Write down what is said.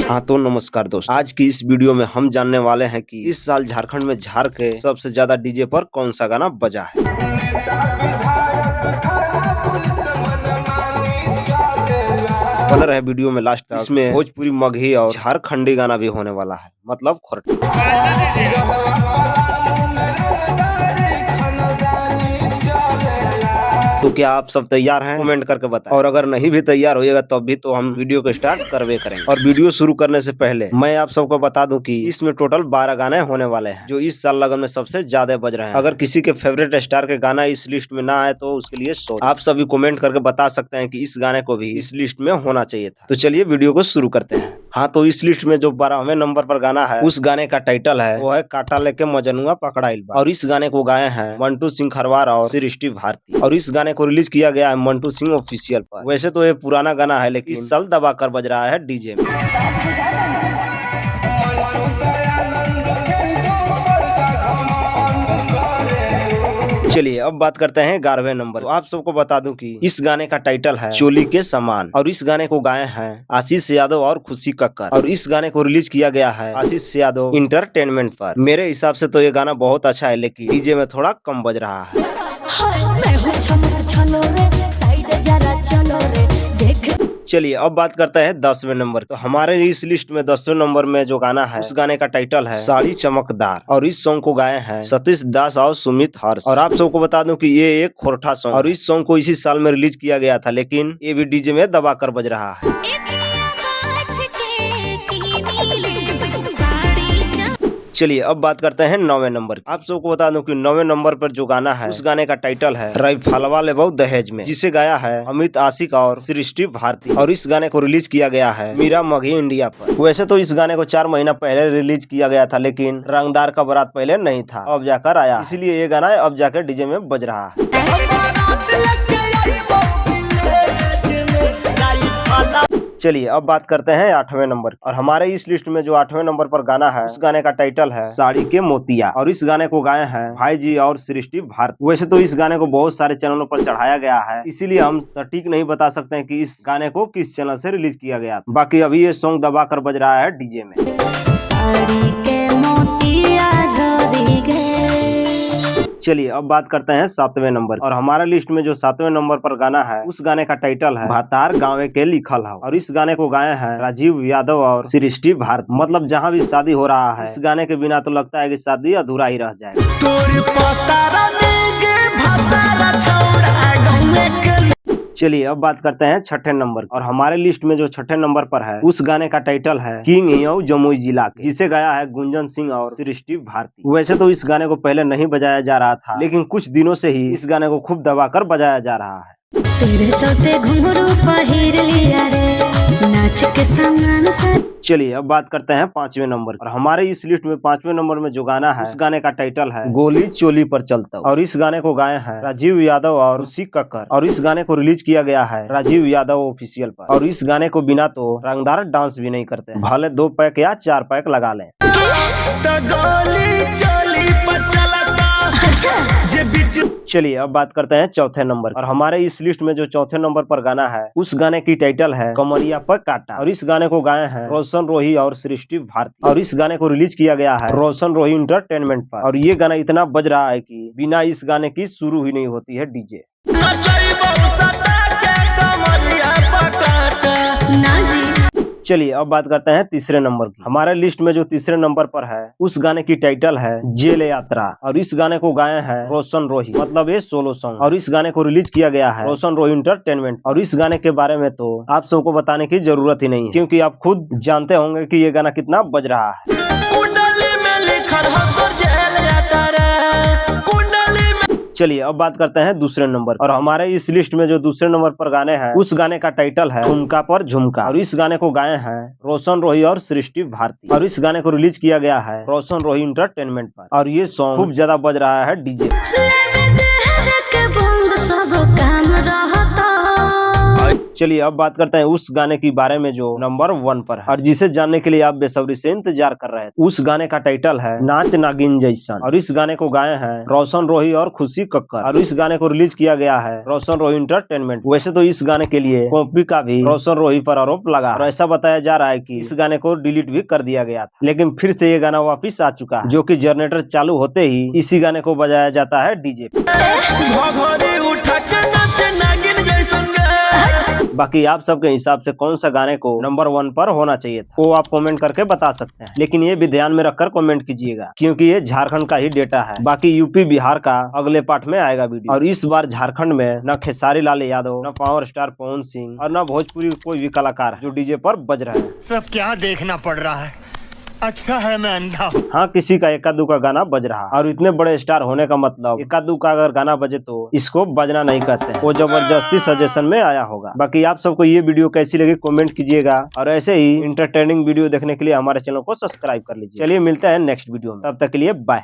हाँ तो नमस्कार दोस्तों, आज की इस वीडियो में हम जानने वाले हैं कि इस साल झारखंड में झार के सबसे ज्यादा डीजे पर कौन सा गाना बजा है। बना रहे वीडियो में लास्ट तक। इसमें भोजपुरी, मगही और झारखंडी गाना भी होने वाला है, मतलब खोरटा। तो क्या आप सब तैयार हैं? कमेंट करके बताएं। और अगर नहीं भी तैयार होइएगा तब भी तो हम वीडियो को स्टार्ट करवे करेंगे। और वीडियो शुरू करने से पहले मैं आप सबको बता दूं कि इसमें टोटल 12 गाने होने वाले हैं जो इस साल लगन में सबसे ज्यादा बज रहे हैं। अगर किसी के फेवरेट स्टार के गाना इस लिस्ट में ना आए तो उसके लिए सॉरी। आप सभी कमेंट करके बता सकते हैं कि इस गाने को भी इस लिस्ट में होना चाहिए था। तो चलिए वीडियो को शुरू करते हैं। हाँ तो इस लिस्ट में जो 12वें नंबर पर गाना है, उस गाने का टाइटल है वो है काटा लेके मजनुआ पकड़ाइल बा। और इस गाने को गाए हैं मंटू सिंह खरवार और सृष्टि भारती। और इस गाने को रिलीज किया गया है मंटू सिंह ऑफिशियल पर। वैसे तो ये पुराना गाना है लेकिन इस साल दबा कर बज रहा है डीजे में। चलिए अब बात करते हैं 11वें नंबर। तो आप सबको बता दूं कि इस गाने का टाइटल है चोली के समान। और इस गाने को गाए हैं आशीष यादव और खुशी कक्कर। और इस गाने को रिलीज किया गया है आशीष यादव इंटरटेनमेंट पर। मेरे हिसाब से तो ये गाना बहुत अच्छा है लेकिन डीजे में थोड़ा कम बज रहा है। चलिए अब बात करते हैं 10वें नंबर। तो हमारे इस लिस्ट में 10वें नंबर में जो गाना है, उस गाने का टाइटल है साड़ी चमकदार। और इस सॉन्ग को गाए हैं सतीश दास और सुमित हर्ष। और आप सबको बता दूं कि ये एक खोरठा सॉन्ग। और इस सॉन्ग को इसी साल में रिलीज किया गया था लेकिन ये भी डीजे में दबा कर बज रहा है। चलिए अब बात करते हैं 9वें नंबर। आप सबको बता दूं कि 9वें नंबर पर जो गाना है, उस गाने का टाइटल है राइफलवा लेबऊ दहेज में, जिसे गाया है अमित आशिक और सृष्टि भारती। और इस गाने को रिलीज किया गया है मीरा मघी इंडिया पर। वैसे तो इस गाने को 4 महीना पहले रिलीज किया गया था लेकिन रंगदार का बारात पहले नहीं था, अब जाकर आया, इसलिए ये गाना अब जाकर डीजे में बज रहा है। चलिए अब बात करते हैं 8वें नंबर। और हमारे इस लिस्ट में जो 8वें नंबर पर गाना है, उस गाने का टाइटल है साड़ी के मोतिया। और इस गाने को गाए हैं भाई जी और सृष्टि भारती। वैसे तो इस गाने को बहुत सारे चैनलों पर चढ़ाया गया है, इसीलिए हम सटीक नहीं बता सकते हैं कि इस गाने को किस चैनल से रिलीज किया गया। बाकी अभी ये सॉन्ग दबा कर बज रहा है डीजे में। साड़ी के मोतिया झड़ी गए। चलिए अब बात करते हैं 7वें नंबर। और हमारे लिस्ट में जो 7वें नंबर पर गाना है, उस गाने का टाइटल है भातार गाँव के लिखल है। और इस गाने को गाए हैं राजीव यादव और सृष्टि भारती। मतलब जहाँ भी शादी हो रहा है, इस गाने के बिना तो लगता है कि शादी अधूरा ही रह जाएगा। चलिए अब बात करते हैं 6ठे नंबर। और हमारे लिस्ट में जो 6ठे नंबर पर है, उस गाने का टाइटल है किंग हियो जमुई जिला, जिसे गाया है गुंजन सिंह और सृष्टि भारती। वैसे तो इस गाने को पहले नहीं बजाया जा रहा था लेकिन कुछ दिनों से ही इस गाने को खूब दबाकर बजाया जा रहा है। तेरे चलते घुंघरू पहिर लिया रे, नाच के सामान से। चलिए अब बात करते हैं 5वें नंबर। और हमारे इस लिस्ट में 5वें नंबर में जो गाना है, उस गाने का टाइटल है गोली चोली पर चलता। और इस गाने को गाए हैं राजीव यादव और खुशी कक्कर। और इस गाने को रिलीज किया गया है राजीव यादव ऑफिशियल पर। और इस गाने को बिना तो रंगदार डांस भी नहीं करते, भले 2 पैक या 4 पैक लगा लें। चलिए अब बात करते हैं 4थे नंबर। और हमारे इस लिस्ट में जो 4थे नंबर पर गाना है, उस गाने की टाइटल है कमरिया पर काटा। और इस गाने को गाए हैं रोशन रोही और सृष्टि भारती। और इस गाने को रिलीज किया गया है रोशन रोही इंटरटेनमेंट पर। और ये गाना इतना बज रहा है कि बिना इस गाने की शुरू ही नहीं होती है डीजे। चलिए अब बात करते हैं 3रे नंबर की। हमारे लिस्ट में जो 3रे नंबर पर है, उस गाने की टाइटल है जेल यात्रा। और इस गाने को गाए हैं रोशन रोही, मतलब ये सोलो सॉन्ग। और इस गाने को रिलीज किया गया है रोशन रोही इंटरटेनमेंट। और इस गाने के बारे में तो आप सबको बताने की जरूरत ही नहीं है, क्योंकि आप खुद जानते होंगे कि ये गाना कितना बज रहा है। चलिए अब बात करते हैं 2रे नंबर। और हमारे इस लिस्ट में जो 2रे नंबर पर गाने हैं, उस गाने का टाइटल है ठुमका पर झुमका। और इस गाने को गाए हैं रोशन रोही और सृष्टि भारती। और इस गाने को रिलीज किया गया है रोशन रोही इंटरटेनमेंट पर। और ये सॉन्ग खूब ज्यादा बज रहा है डीजे। चलिए अब बात करते हैं उस गाने के बारे में जो नंबर 1 पर है और जिसे जानने के लिए आप बेसब्री से इंतजार कर रहे हैं। उस गाने का टाइटल है नाच नागिन जैसन और इस गाने को गाए हैं रोशन रोही और खुशी कक्कर और इस गाने को रिलीज किया गया है रोशन रोही इंटरटेनमेंट। वैसे तो इस गाने के लिए कॉपी का भी रोशन रोही पर आरोप लगा और ऐसा बताया जा रहा है कि इस गाने को डिलीट भी कर दिया गया था, लेकिन फिर से ये गाना वापिस आ चुका है, जो कि जनरेटर चालू होते ही इसी गाने को बजाया जाता है डीजे पे। बाकी आप सबके हिसाब से कौन सा गाने को नंबर 1 पर होना चाहिए था वो आप कमेंट करके बता सकते हैं, लेकिन ये भी ध्यान में रखकर कमेंट कीजिएगा क्योंकि ये झारखंड का ही डेटा है। बाकी यूपी बिहार का अगले पार्ट में आएगा वीडियो। और इस बार झारखंड में न खेसारी लाल यादव, न पावर स्टार पवन सिंह और न भोजपुरी कोई भी कलाकार जो डीजे पर बज रहे हैं। सब क्या देखना पड़ रहा है, अच्छा है मैं अंधा हूँ। हाँ, किसी का एका दुका गाना बज रहा और इतने बड़े स्टार होने का मतलब एका दुका अगर गाना बजे तो इसको बजना नहीं कहते हैं, वो जबरदस्ती सजेशन में आया होगा। बाकी आप सबको ये वीडियो कैसी लगी कमेंट कीजिएगा और ऐसे ही इंटरटेनिंग वीडियो देखने के लिए हमारे चैनल को सब्सक्राइब कर लीजिए। चलिए मिलते हैं नेक्स्ट वीडियो में, तब तक के लिए बाय।